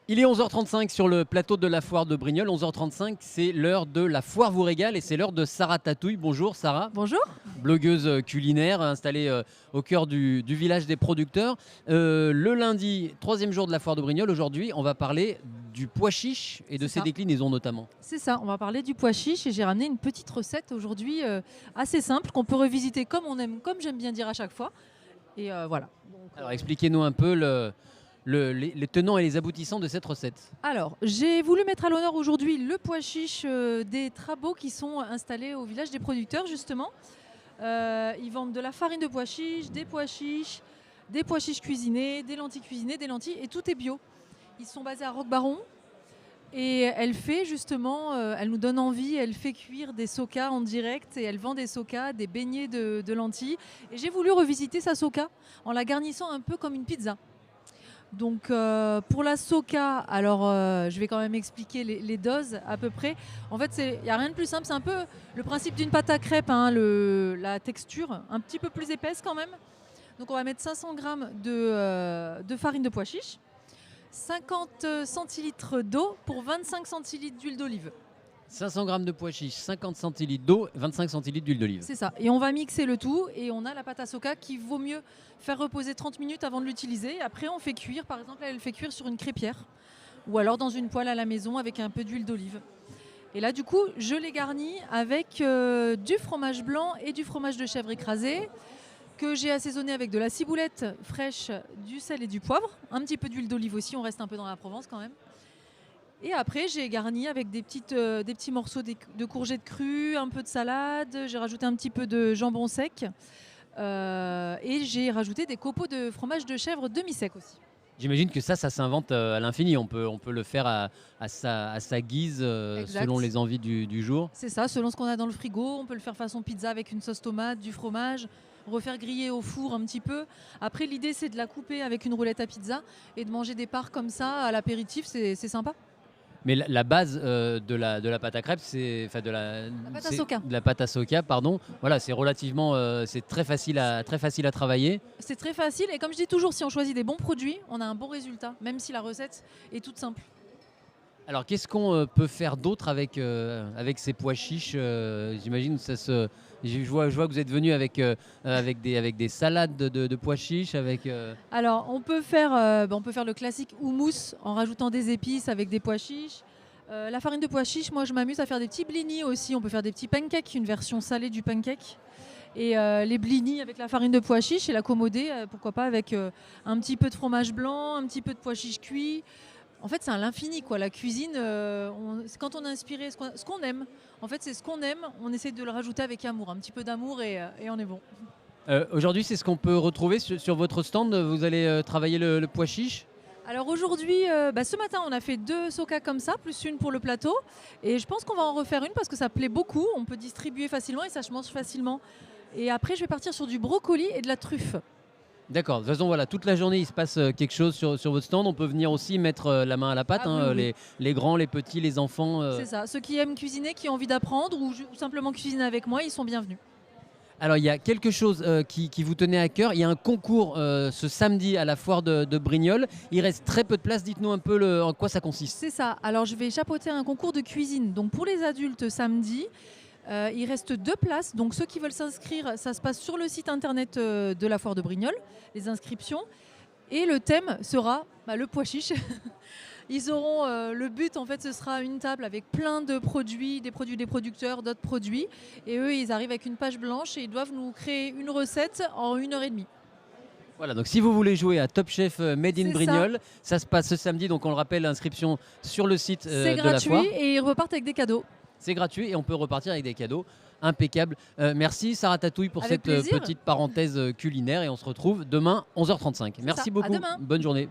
Il est 11h35 sur le plateau de la foire de Brignoles. 11h35, c'est l'heure de la foire vous régale et c'est l'heure de Sarah Tatouille. Bonjour Sarah, Bonjour. blogueuse culinaire installée au cœur du village des producteurs. Le lundi, troisième jour de la foire de Brignoles, aujourd'hui on va parler du pois chiche et de C'est ses ça. déclinaisons notamment. C'est ça, on va parler du pois chiche et j'ai ramené une petite recette aujourd'hui assez simple qu'on peut revisiter comme on aime, comme j'aime bien dire à chaque fois. Et voilà. Alors expliquez-nous un peu les tenants et les aboutissants de cette recette. Alors, j'ai voulu mettre à l'honneur aujourd'hui le pois chiche des Trabeaux qui sont installés au village des producteurs justement. Ils vendent de la farine de pois chiche, des pois chiches cuisinés, des lentilles cuisinées, des lentilles et tout est bio. Ils sont basés à Roquebaron. Et elle fait justement, elle nous donne envie, elle fait cuire des sokas en direct et elle vend des sokas, des beignets de lentilles. Et j'ai voulu revisiter sa soka en la garnissant un peu comme une pizza. Donc pour la soka, alors je vais quand même expliquer les doses à peu près. En fait, il n'y a rien de plus simple, c'est un peu le principe d'une pâte à crêpes, hein, la texture, un petit peu plus épaisse quand même. Donc on va mettre 500 grammes de farine de pois chiche. 50 centilitres d'eau pour 25 centilitres d'huile d'olive. 500 g de pois chiche, 50 centilitres d'eau, 25 centilitres d'huile d'olive. C'est ça. Et on va mixer le tout et on a la pâte à soka qu'il vaut mieux faire reposer 30 minutes avant de l'utiliser. Après, on fait cuire. Par exemple, elle fait cuire sur une crêpière ou alors dans une poêle à la maison avec un peu d'huile d'olive. Et là, du coup, je les garnis avec du fromage blanc et du fromage de chèvre écrasé que j'ai assaisonné avec de la ciboulette fraîche, du sel et du poivre, un petit peu d'huile d'olive aussi, on reste un peu dans la Provence quand même. Et après, j'ai garni avec des petits morceaux de courgettes crues, un peu de salade, j'ai rajouté un petit peu de jambon sec et j'ai rajouté des copeaux de fromage de chèvre demi-sec aussi. J'imagine que ça s'invente à l'infini. On peut le faire à sa guise, Exact. selon les envies du jour. C'est ça, selon ce qu'on a dans le frigo, on peut le faire façon pizza avec une sauce tomate, du fromage, refaire griller au four un petit peu. Après, l'idée, c'est de la couper avec une roulette à pizza et de manger des parts comme ça à l'apéritif, c'est sympa. Mais la base de la pâte à crêpes, enfin La pâte à soka. de la pâte à soka, pardon. Voilà, c'est relativement, c'est très facile à travailler. C'est très facile et comme je dis toujours, si on choisit des bons produits, on a un bon résultat, même si la recette est toute simple. Alors, qu'est-ce qu'on peut faire d'autre avec ces pois chiches j'imagine que je vois que vous êtes venu avec des salades de pois chiches, Alors, on peut faire le classique houmous en rajoutant des épices avec des pois chiches. La farine de pois chiche, moi je m'amuse à faire des petits blinis aussi. On peut faire des petits pancakes, une version salée du pancake. Et les blinis avec la farine de pois chiche et l'accommoder, pourquoi pas avec un petit peu de fromage blanc, un petit peu de pois chiche cuit. En fait, c'est à l'infini, quoi. La cuisine, c'est quand on est inspiré, ce qu'on aime. En fait, c'est ce qu'on aime, on essaie de le rajouter avec amour, un petit peu d'amour et on est bon. Aujourd'hui, c'est ce qu'on peut retrouver sur votre stand. Vous allez travailler le pois chiche. Alors aujourd'hui, ce matin, on a fait 2 sokas comme ça, plus une pour le plateau. Et je pense qu'on va en refaire une parce que ça plaît beaucoup. On peut distribuer facilement et ça se mange facilement. Et après, je vais partir sur du brocoli et de la truffe. D'accord, de toute façon, voilà, toute la journée, il se passe quelque chose sur votre stand. On peut venir aussi mettre la main à la pâte, Ah hein, oui, oui. les grands, les petits, les enfants. C'est ça. Ceux qui aiment cuisiner, qui ont envie d'apprendre ou simplement cuisiner avec moi, ils sont bienvenus. Alors, il y a quelque chose qui vous tenait à cœur. Il y a un concours ce samedi à la foire de Brignoles. Il reste très peu de place. Dites-nous un peu en quoi ça consiste. C'est ça. Alors je vais chapeauter un concours de cuisine. Donc pour les adultes samedi, il reste 2 places. Donc ceux qui veulent s'inscrire, ça se passe sur le site internet de la foire de Brignoles, les inscriptions. Et le thème sera le pois chiche. Ils auront le but, en fait, ce sera une table avec plein de produits, des produits des producteurs, d'autres produits. Et eux, ils arrivent avec une page blanche et ils doivent nous créer une recette en 1 h 30. Voilà, donc si vous voulez jouer à Top Chef Made in C'est Brignoles, ça se passe ce samedi. Donc on le rappelle, l'inscription sur le site C'est de la foire. gratuit et ils repartent avec des cadeaux. C'est gratuit et on peut repartir avec des cadeaux impeccables. Merci Sarah Tatouille pour Avec cette plaisir. petite parenthèse culinaire et on se retrouve demain 11h35. Merci ça. À beaucoup. demain. Bonne journée.